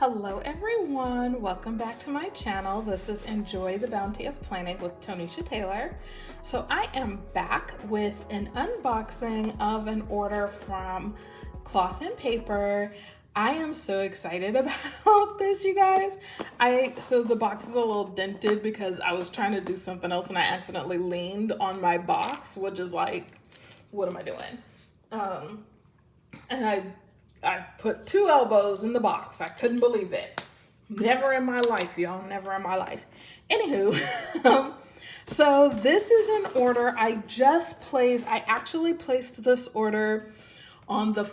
Hello everyone, welcome back to my channel. This is Enjoy the Bounty of Planning with Tonisha Taylor. So I am back with an unboxing of an order from Cloth and Paper. I am so excited about this, you guys. So the box is a little dented because I was trying to do something else and I accidentally leaned on my box, which is like, what am I doing? And I put 2 elbows in the box. I couldn't believe it. Never in my life, y'all. Never in my life. Anywho, so this is an order I just placed. I actually placed this order on the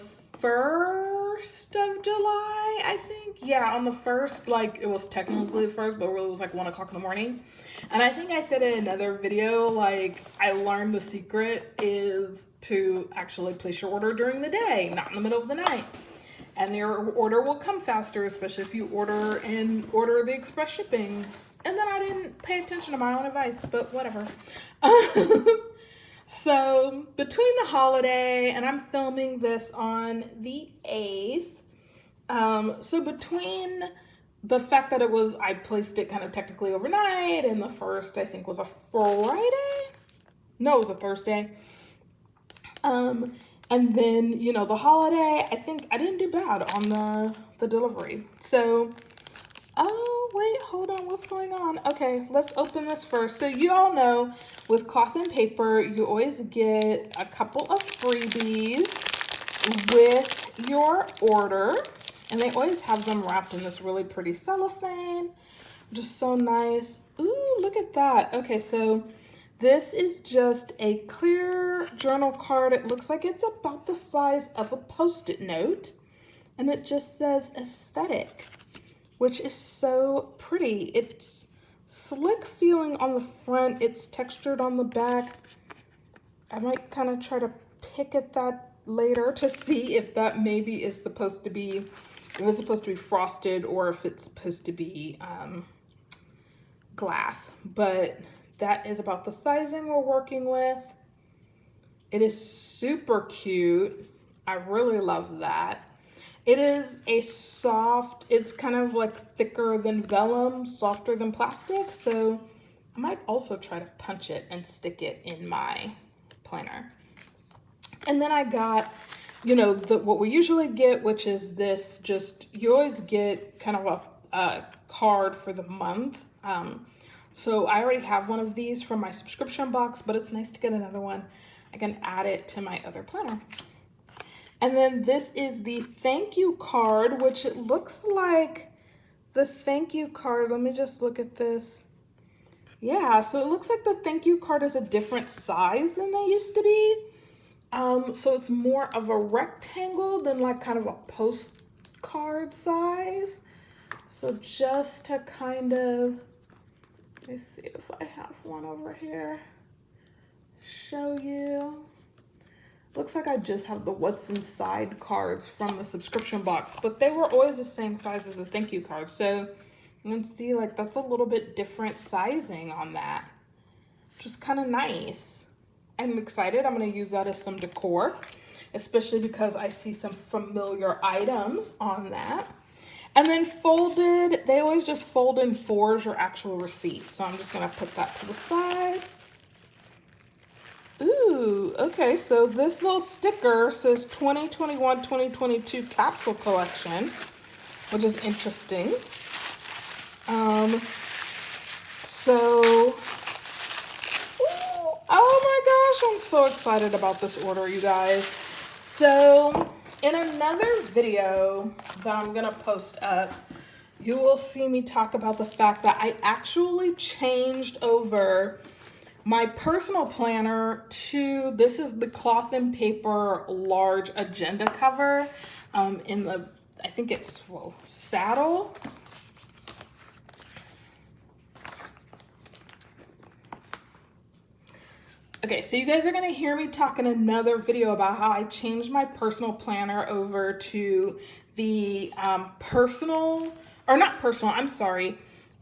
1st of July, I think. Yeah, on the 1st, like it was technically the 1st, but really it was like 1 o'clock in the morning. And I think I said in another video, like I learned the secret is to actually place your order during the day, not in the middle of the night. And your order will come faster, especially if you order the express shipping. And then I didn't pay attention to my own advice, but whatever. So between the holiday, and I'm filming this on the 8th. So between the fact that I placed it kind of technically overnight, and the 1st I think was a Friday. No, it was a Thursday. And then, you know, the holiday, I think I didn't do bad on the delivery. So, oh, wait, hold on. What's going on? Okay, let's open this first. So you all know with Cloth and Paper, you always get a couple of freebies with your order. And they always have them wrapped in this really pretty cellophane. Just so nice. Ooh, look at that. Okay, so this is just a clear journal card. It looks like it's about the size of a Post-it note. And it just says aesthetic, which is so pretty. It's slick feeling on the front. It's textured on the back. I might kind of try to pick at that later to see if that maybe is supposed to be, if it's supposed to be frosted or if it's supposed to be glass. But that is about the sizing we're working with. It is super cute. I really love that. It is a soft, it's kind of like thicker than vellum, softer than plastic. So I might also try to punch it and stick it in my planner. And then I got, you know, what we usually get, which is this, just, you always get kind of a card for the month. So I already have one of these from my subscription box, but it's nice to get another one. I can add it to my other planner. And then this is the thank you card, which it looks like the thank you card. Let me just look at this. Yeah, so it looks like the thank you card is a different size than they used to be. So it's more of a rectangle than like kind of a postcard size. So just to kind of, let me see if I have one over here. Show you. Looks like I just have the what's inside cards from the subscription box, but they were always the same size as the thank you card. So you can see like that's a little bit different sizing on that. Just kind of nice. I'm excited. I'm going to use that as some decor, especially because I see some familiar items on that. And then folded, they always just fold in 4s your actual receipt. So I'm just going to put that to the side. Ooh, okay, so this little sticker says 2021-2022 capsule collection, which is interesting. Oh my gosh, I'm so excited about this order, you guys. So in another video that I'm gonna post up, you will see me talk about the fact that I actually changed over my personal planner to, this is the Cloth and Paper large agenda cover in the, I think it's, saddle. Okay, so you guys are gonna hear me talk in another video about how I changed my personal planner over to the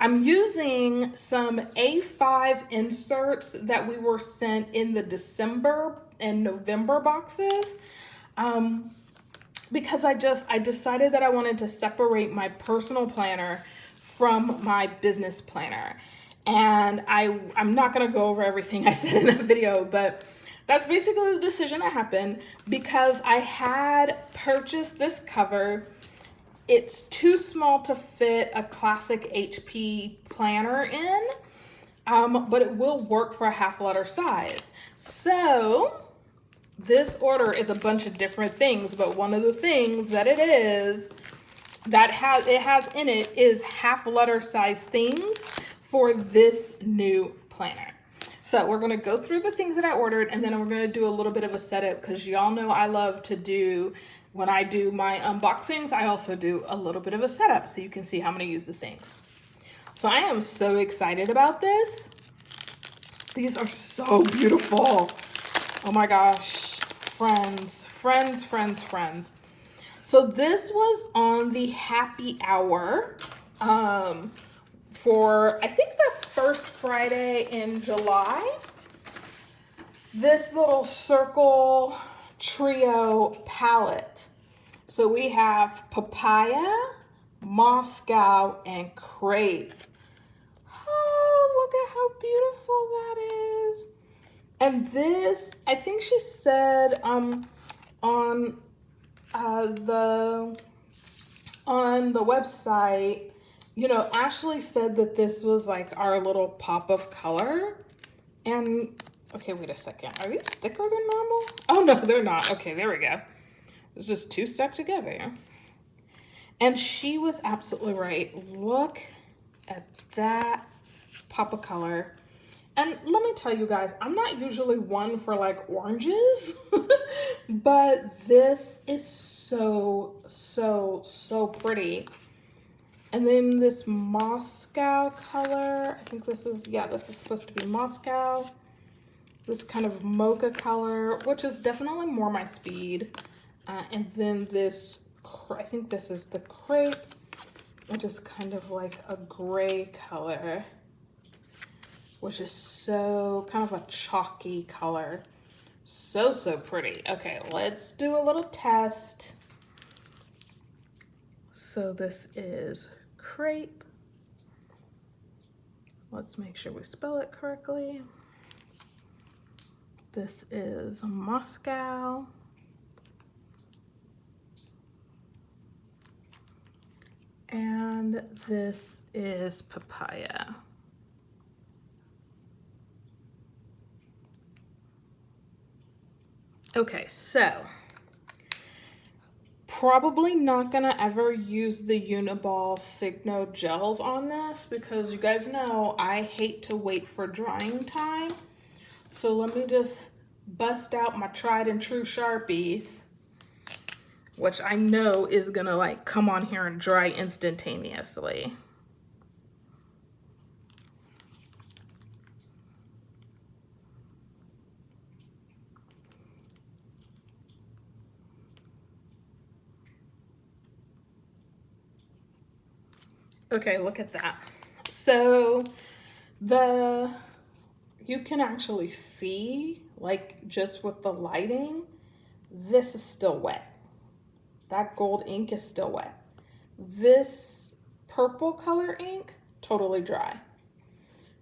I'm using some A5 inserts that we were sent in the December and November boxes. because I decided that I wanted to separate my personal planner from my business planner. And I'm not going to go over everything I said in that video, but that's basically the decision that happened because I had purchased this cover. It's too small to fit a classic HP planner in, but it will work for a half letter size. So this order is a bunch of different things, but one of the things that it has in it is half letter size things for this new planner. So we're going to go through the things that I ordered, and then we're going to do a little bit of a setup because y'all know I love to do, when I do my unboxings, I also do a little bit of a setup so you can see how I'm going to use the things. So I am so excited about this. These are so beautiful. Oh my gosh. Friends. So this was on the happy hour for, I think, the first Friday in July. This little circle trio palette. So we have papaya, Moscow, and crepe. Oh, look at how beautiful that is. And this, I think she said on the website, you know, Ashley said that this was like our little pop of color. And okay, wait a second. Are these thicker than normal? Oh no, they're not. Okay, there we go. It's just two stuck together. And she was absolutely right. Look at that pop of color. And let me tell you guys, I'm not usually one for like oranges, but this is so pretty. And then this Moscow color, I think this is supposed to be Moscow. This kind of mocha color, which is definitely more my speed. And then this, I think this is the crepe, which is kind of like a gray color, which is so kind of a chalky color. So pretty. Okay, let's do a little test. So this is crepe. Let's make sure we spell it correctly. This is Moscow. And this is papaya. Okay, so probably not gonna ever use the Uniball Signo gels on this because you guys know I hate to wait for drying time. So let me just bust out my tried and true Sharpies, which I know is gonna like come on here and dry instantaneously. Okay, look at that. So you can actually see, like just with the lighting, this is still wet. That gold ink is still wet. This purple color ink, totally dry.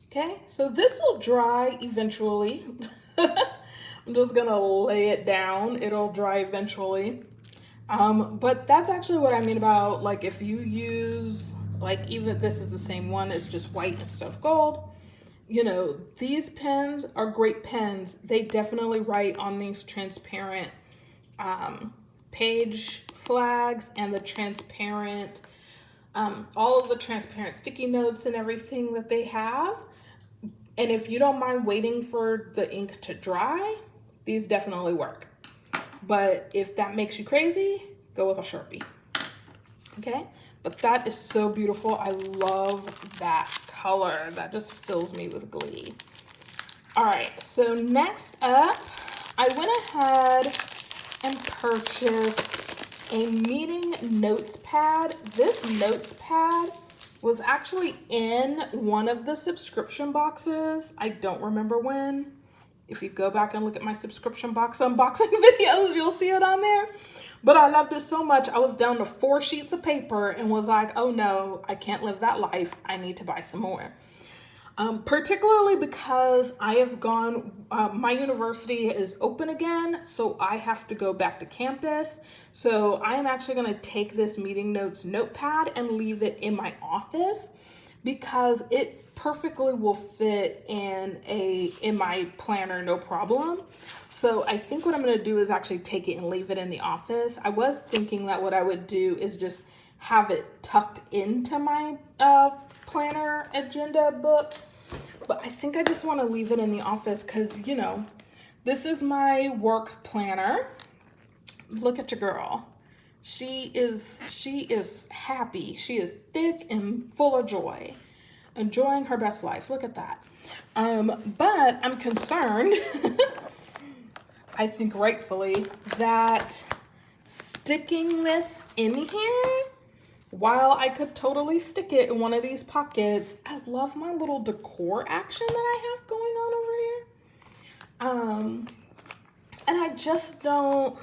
Okay, so this will dry eventually. I'm just gonna lay it down. It'll dry eventually. But that's actually what I mean about, like, if you use, like, even this is the same one, it's just white instead of gold. You know, these pens are great pens. They definitely write on these transparent page flags and the transparent, all of the transparent sticky notes and everything that they have. And if you don't mind waiting for the ink to dry, these definitely work. But if that makes you crazy, go with a Sharpie. Okay, but that is so beautiful. I love that color. That just fills me with glee. All right, so next up, I went ahead and purchased a meeting notes pad. This notes pad was actually in one of the subscription boxes. I don't remember when, If you go back and look at my subscription box unboxing videos, you'll see it on there. But I loved it so much, I was down to 4 sheets of paper and was like, oh no, I can't live that life. I need to buy some more. Particularly because I have gone, my university is open again, so I have to go back to campus. So I am actually going to take this meeting notes notepad and leave it in my office because it perfectly will fit in my planner, no problem. So I think what I'm going to do is actually take it and leave it in the office. I was thinking that what I would do is just have it tucked into my planner agenda book. But I think I just want to leave it in the office because, you know, this is my work planner. Look at your girl. She is happy. She is thick and full of joy, enjoying her best life. Look at that. But I'm concerned, I think rightfully, that sticking this in here, while I could totally stick it in one of these pockets, I love my little decor action that I have going on over here. And I just don't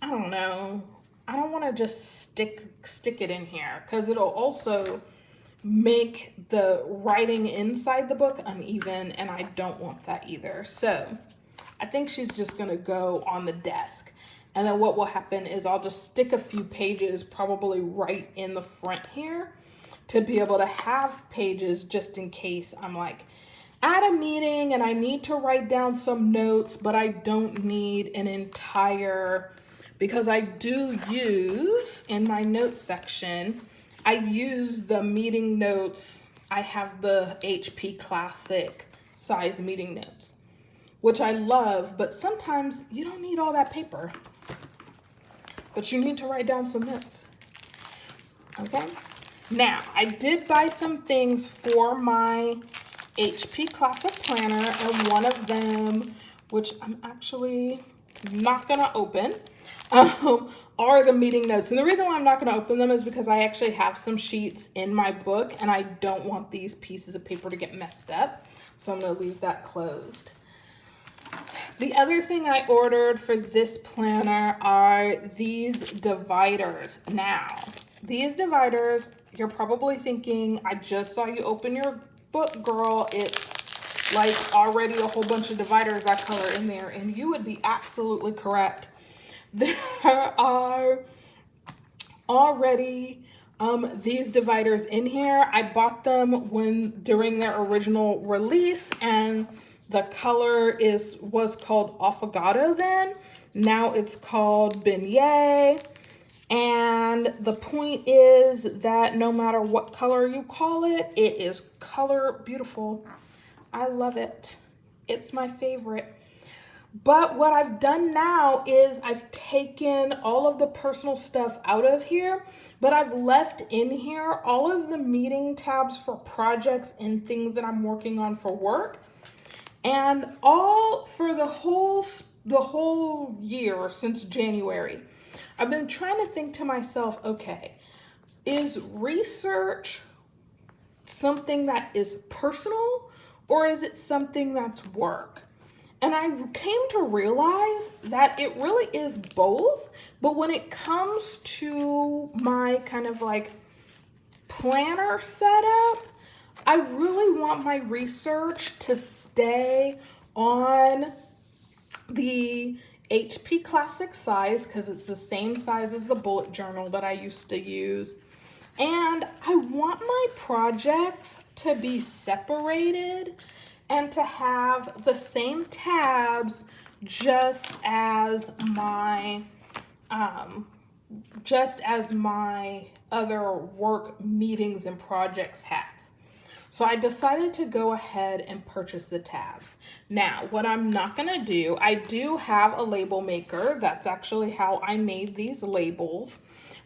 know. I don't want to just stick it in here because it'll also make the writing inside the book uneven, and I don't want that either. So I think she's just going to go on the desk. And then what will happen is I'll just stick a few pages probably right in the front here to be able to have pages just in case I'm like at a meeting and I need to write down some notes, but I don't need an entire, because I do use in my notes section, I use the meeting notes. I have the HP Classic size meeting notes, which I love, but sometimes you don't need all that paper. But you need to write down some notes. Okay? Now, I did buy some things for my HP Classic Planner, and one of them, which I'm actually not going to open, are the meeting notes. And the reason why I'm not going to open them is because I actually have some sheets in my book, and I don't want these pieces of paper to get messed up. So I'm going to leave that closed. The other thing I ordered for this planner are these dividers. Now, these dividers, you're probably thinking, I just saw you open your book, girl. It's like already a whole bunch of dividers that color in there, and you would be absolutely correct. There are already these dividers in here. I bought them during their original release, and the color was called Affogato then. Now it's called Beignet. And the point is that no matter what color you call it, it is color beautiful. I love it. It's my favorite. But what I've done now is I've taken all of the personal stuff out of here, but I've left in here all of the meeting tabs for projects and things that I'm working on for work. And all for the whole year since January, I've been trying to think to myself, okay, is research something that is personal or is it something that's work? And I came to realize that it really is both, but when it comes to my kind of like planner setup, I really want my research to stay on the HP Classic size because it's the same size as the bullet journal that I used to use. And I want my projects to be separated and to have the same tabs just as my other work meetings and projects have. So I decided to go ahead and purchase the tabs. Now, what I'm not gonna do, I do have a label maker. That's actually how I made these labels,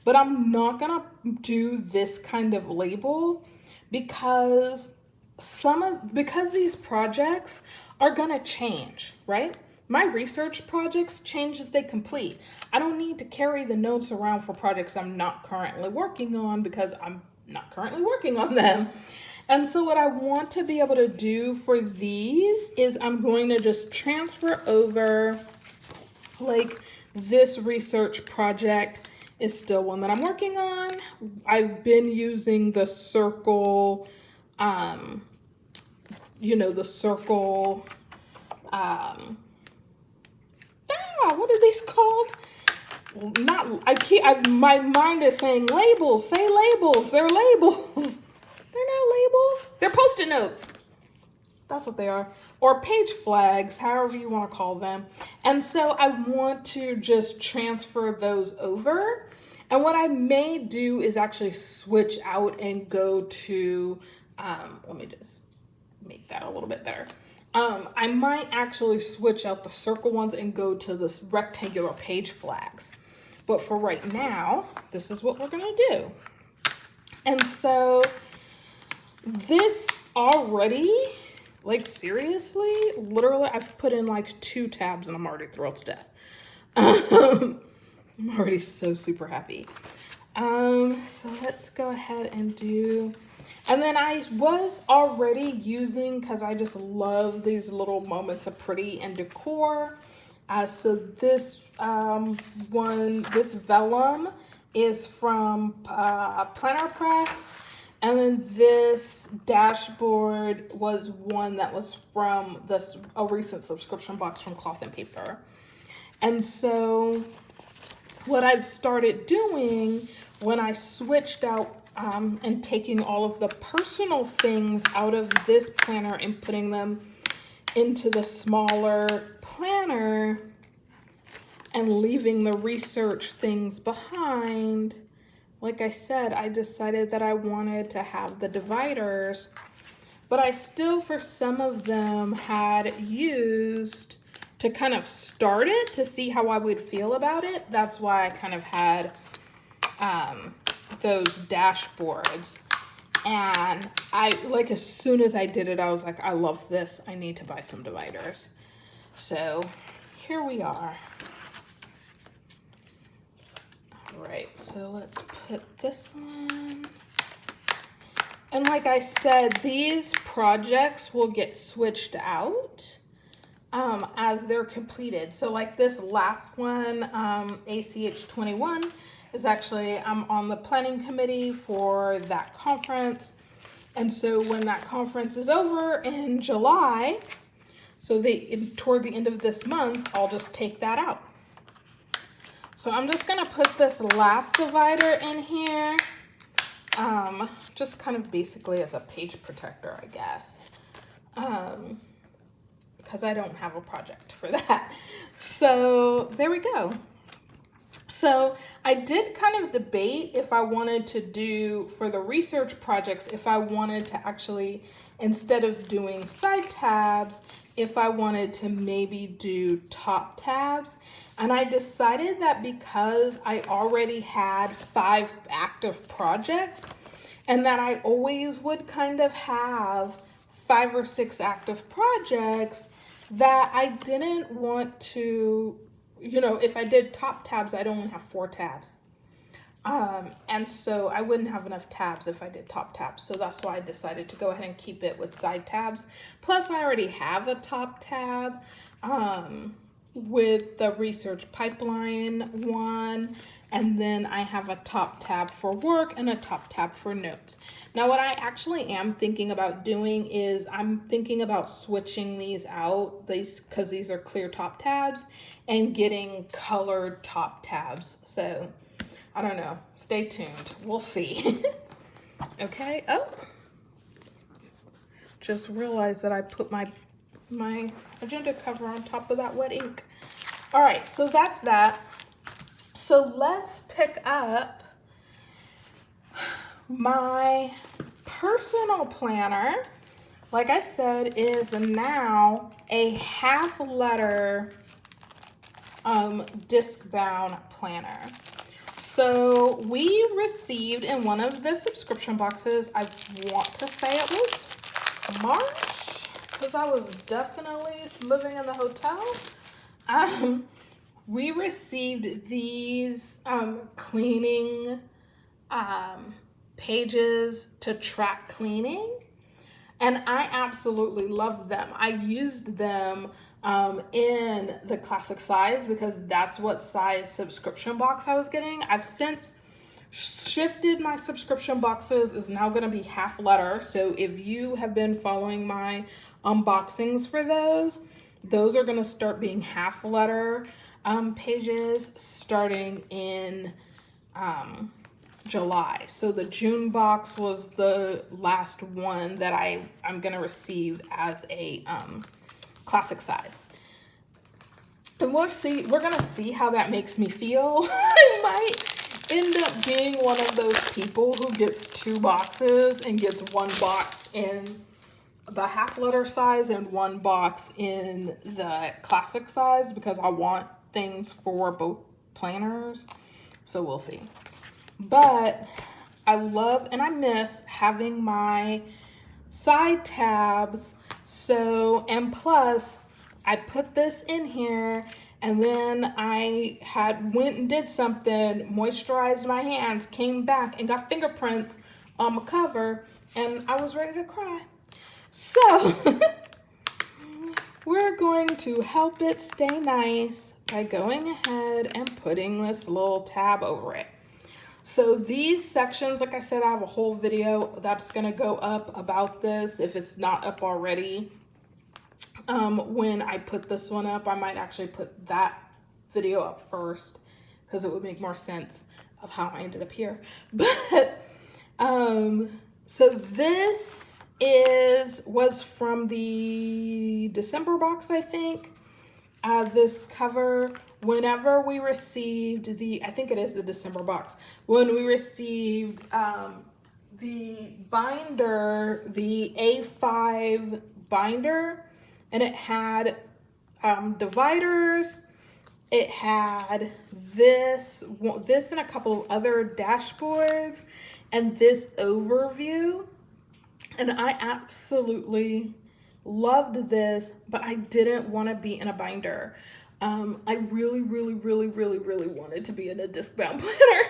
but I'm not gonna do this kind of label because these projects are gonna change, right? My research projects change as they complete. I don't need to carry the notes around for projects I'm not currently working on because I'm not currently working on them. And so what I want to be able to do for these is I'm going to just transfer over, like, this research project is still one that I'm working on. I've been using the circle, the circle, what are these called? My mind is saying labels. Say labels. They're labels. They're not labels. They're Post-it notes. That's what they are. Or page flags, however you want to call them. And so I want to just transfer those over. And what I may do is actually switch out and go to, let me just make that a little bit better. I might actually switch out the circle ones and go to this rectangular page flags. But for right now, this is what we're gonna do. And so this already, like seriously, literally, I've put in like 2 tabs and I'm already thrilled to death. I'm already so super happy. So let's go ahead and do, and then I was already using, because I just love these little moments of pretty and decor. So this this vellum is from Planner Press. And then this dashboard was one that was from a recent subscription box from Cloth and Paper. And so what I've started doing when I switched out and taking all of the personal things out of this planner and putting them into the smaller planner and leaving the research things behind, like I said, I decided that I wanted to have the dividers, but I still, for some of them, had used to kind of start it to see how I would feel about it. That's why I kind of had those dashboards. And as soon as I did it, I was like, I love this. I need to buy some dividers. So here we are. All right, so let's put this one. And like I said, these projects will get switched out as they're completed. So like this last one, ACH 21, is actually, I'm on the planning committee for that conference. And so when that conference is over in July, so toward the end of this month, I'll just take that out. So I'm just gonna put this last divider in here, just kind of basically as a page protector, I guess, because I don't have a project for that. So there we go. So I did kind of debate if I wanted to do, for the research projects, if I wanted to actually, instead of doing side tabs, if I wanted to maybe do top tabs. And I decided that because I already had 5 active projects and that I always would kind of have 5 or 6 active projects, that I didn't want to, if I did top tabs, I'd only have 4 tabs. And so I wouldn't have enough tabs if I did top tabs. So that's why I decided to go ahead and keep it with side tabs. Plus I already have a top tab with the research pipeline one. And then I have a top tab for work and a top tab for notes. Now what I actually am thinking about doing is I'm thinking about switching these out, because these are clear top tabs, and getting colored top tabs. So I don't know. Stay tuned. We'll see. Okay. Oh, just realized that I put my agenda cover on top of that wet ink. All right, so that's that. So let's pick up my personal planner. Like I said, is now a half letter disc bound planner. So we received in one of the subscription boxes, I want to say it was March, because I was definitely living in the hotel. We received these cleaning pages to track cleaning. And I absolutely love them. I used them in the classic size because that's what size subscription box I was getting. I've since shifted my subscription boxes, is now going to be half letter. So if you have been following my unboxings for those are going to start being half letter pages starting in July. So the June box was the last one that I'm going to receive as a classic size. And we're going to see how that makes me feel. I might end up being one of those people who gets 2 boxes and gets 1 box in the half letter size and 1 box in the classic size because I want things for both planners. So we'll see. But I love and I miss having my side tabs. So, and plus I put this in here and then I went and did something, moisturized my hands, came back and got fingerprints on my cover, and I was ready to cry. So we're going to help it stay nice by going ahead and putting this little tab over it. So these sections, like I said, I have a whole video that's going to go up about this if it's not up already. When I put this one up, I might actually put that video up first because it would make more sense of how I ended up here. But so this was from the December box, I think. This cover, whenever we received I think it is the December box, when we received the binder, the A5 binder, and it had dividers, it had this and a couple of other dashboards, and this overview, and I absolutely loved this, but I didn't want to be in a binder. I really wanted to be in a disc-bound planner.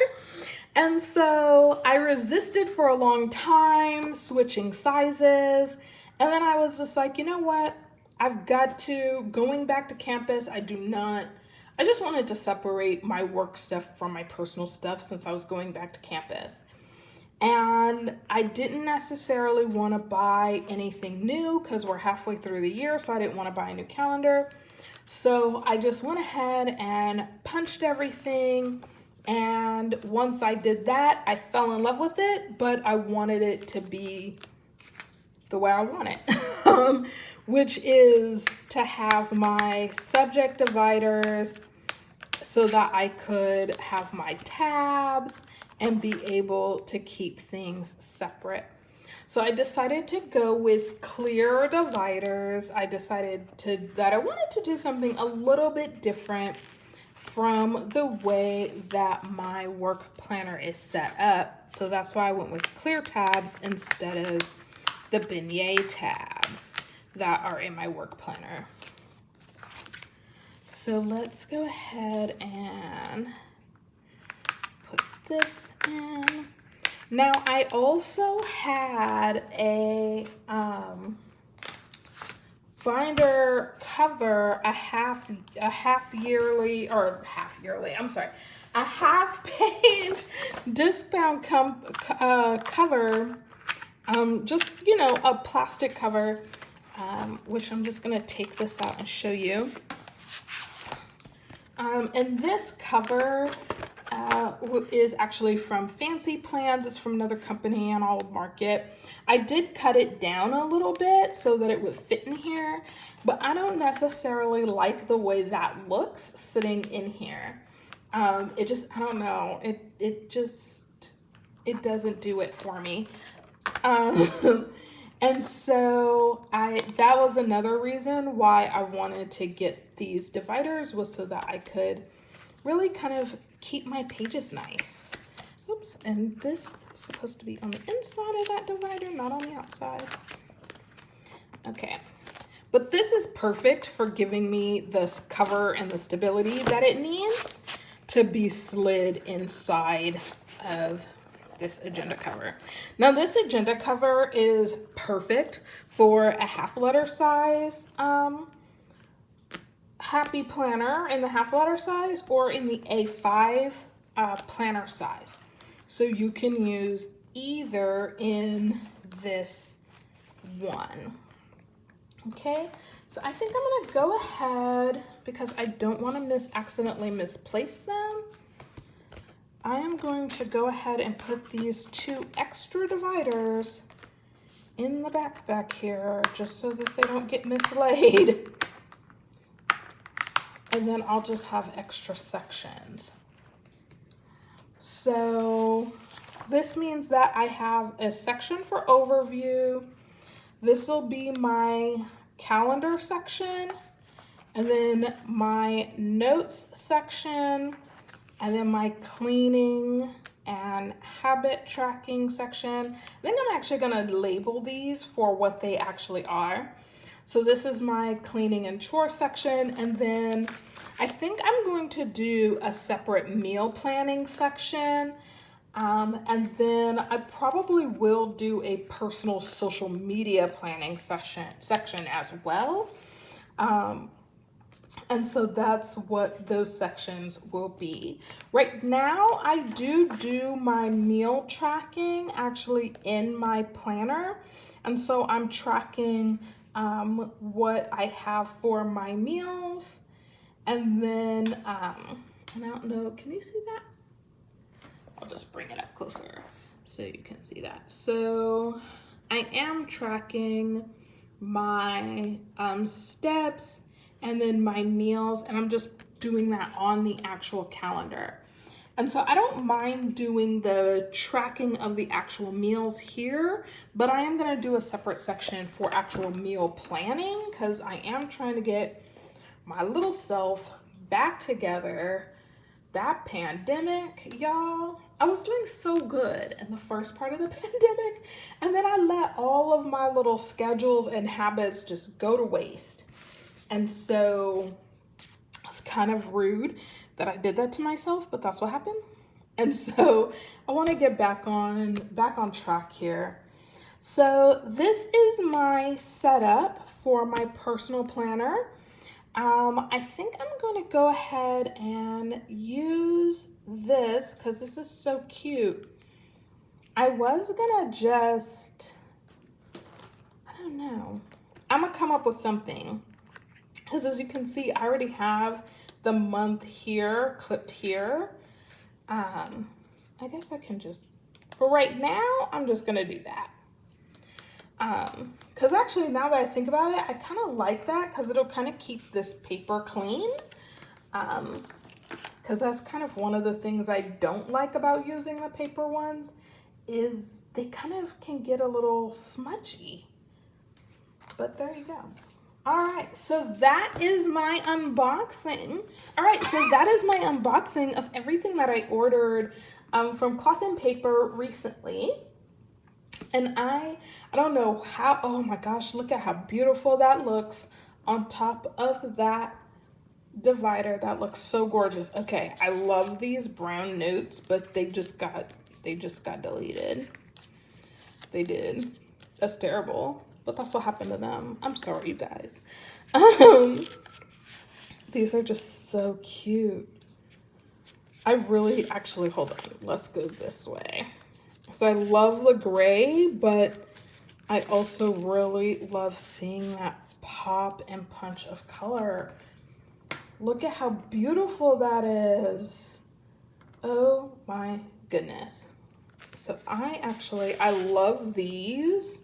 And so I resisted for a long time, switching sizes. And then I was just like, you know what? I've got to, going back to campus, I just wanted to separate my work stuff from my personal stuff since I was going back to campus. And I didn't necessarily want to buy anything new because we're halfway through the year, so I didn't want to buy a new calendar. So I just went ahead and punched everything. And once I did that, I fell in love with it, but I wanted it to be the way I want it, which is to have my subject dividers so that I could have my tabs and be able to keep things separate. So I decided to go with clear dividers. I decided that I wanted to do something a little bit different from the way that my work planner is set up. So that's why I went with clear tabs instead of the beignet tabs that are in my work planner. So let's go ahead and put this in. Now I also had a binder cover, a half page disc-bound cover, just, you know, a plastic cover, which I'm just gonna take this out and show you. And this cover is actually from Fancy Plans. It's from another company on Olive Market. I did cut it down a little bit so that it would fit in here, but I don't necessarily like the way that looks sitting in here. It just, I don't know, it doesn't do it for me. And so that was another reason why I wanted to get these dividers, was so that I could really kind of keep my pages nice. Oops, and this is supposed to be on the inside of that divider, not on the outside. Okay, but this is perfect for giving me this cover and the stability that it needs to be slid inside of this agenda cover. Now this agenda cover is perfect for a half letter size happy planner in the half letter size or in the A5 planner size. So you can use either in this one. Okay, so I think I'm gonna go ahead, because I don't want to accidentally misplace them. I am going to go ahead and put these 2 extra dividers in the back here, just so that they don't get mislaid. And then I'll just have extra sections. So this means that I have a section for overview. This will be my calendar section, and then my notes section, and then my cleaning and habit tracking section. I think I'm actually gonna label these for what they actually are. So this is my cleaning and chore section, and then I think I'm going to do a separate meal planning section, and then I probably will do a personal social media planning section as well. And so that's what those sections will be. Right now, I do my meal tracking actually in my planner. And so I'm tracking what I have for my meals. And then, and I don't know, can you see that? I'll just bring it up closer so you can see that. So I am tracking my steps and then my meals, and I'm just doing that on the actual calendar. And so I don't mind doing the tracking of the actual meals here, but I am gonna do a separate section for actual meal planning, because I am trying to get my little self back together. That pandemic, y'all, I was doing so good in the first part of the pandemic, and then I let all of my little schedules and habits just go to waste. And so it's kind of rude that I did that to myself, but that's what happened. And so I want to get back on track here. So this is my setup for my personal planner. I think I'm going to go ahead and use this because this is so cute. I was going to just, I don't know. I'm going to come up with something. Because as you can see, I already have the month here, clipped here. I guess I can just, for right now, I'm just going to do that. Because actually, now that I think about it, I kind of like that because it'll kind of keep this paper clean. Because that's kind of one of the things I don't like about using the paper ones is they kind of can get a little smudgy. But there you go. All right, so that is my unboxing. All right, so that is my unboxing of everything that I ordered from Cloth and Paper recently. And I don't know how, oh my gosh, look at how beautiful that looks on top of that divider. That looks so gorgeous. Okay, I love these brown notes, but they just got deleted. They did. That's terrible. But that's what happened to them. I'm sorry, you guys. These are just so cute. I really, actually, hold on. Let's go this way. So I love the gray, but I also really love seeing that pop and punch of color. Look at how beautiful that is. Oh my goodness. So I love these.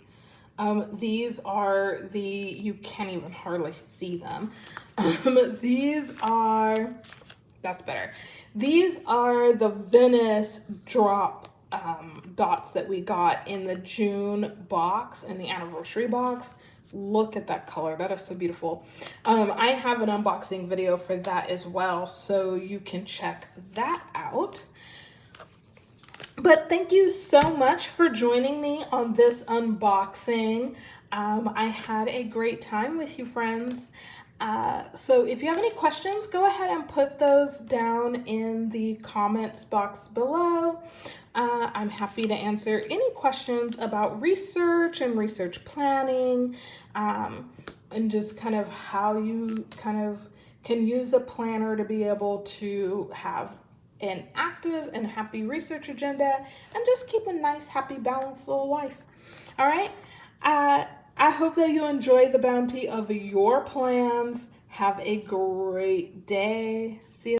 These are the, you can't even hardly see them. These are, that's better. These are the Venice drop dots that we got in the June box and the anniversary box. Look at that color. That is so beautiful. I have an unboxing video for that as well, so you can check that out. But thank you so much for joining me on this unboxing. I had a great time with you, friends. So if you have any questions, go ahead and put those down in the comments box below. I'm happy to answer any questions about research and research planning, and just kind of how you kind of can use a planner to be able to have an active and happy research agenda and just keep a nice, happy, balanced little life. All right. I hope that you enjoy the bounty of your plans. Have a great day. See you.